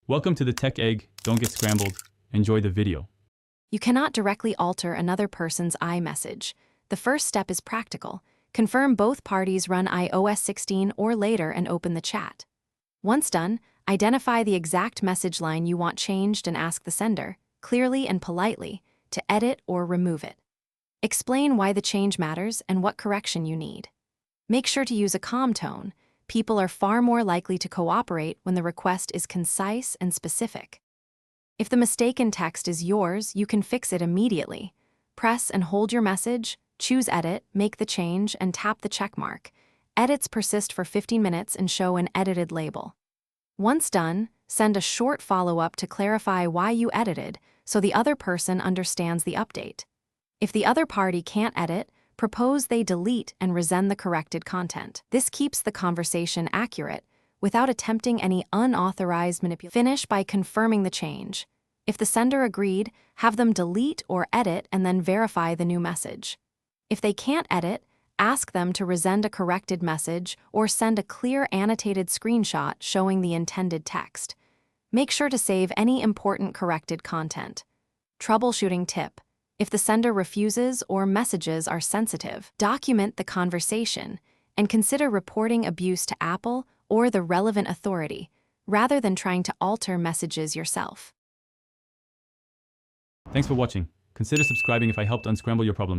Welcome to the Tech Egg. Don't get scrambled. Enjoy the video. You cannot directly alter another person's iMessage. The first step is practical. Confirm both parties run iOS 16 or later and open the chat. Once done, identify the exact message line you want changed and ask the sender, clearly and politely, to edit or remove it. Explain why the change matters and what correction you need. Make sure to use a calm tone. People are far more likely to cooperate when the request is concise and specific. If the mistaken text is yours, you can fix it immediately. Press and hold your message, choose Edit, make the change, and tap the checkmark. Edits persist for 15 minutes and show an edited label. Once done, send a short follow-up to clarify why you edited so the other person understands the update. If the other party can't edit, propose they delete and resend the corrected content. This keeps the conversation accurate without attempting any unauthorized manipulation. Finish by confirming the change. If the sender agreed, have them delete or edit and then verify the new message. If they can't edit, ask them to resend a corrected message or send a clear annotated screenshot showing the intended text. Make sure to save any important corrected content. Troubleshooting tip. If the sender refuses or messages are sensitive, document the conversation and consider reporting abuse to Apple or the relevant authority, rather than trying to alter messages yourself. Thanks for watching. Consider subscribing if I helped unscramble your problems.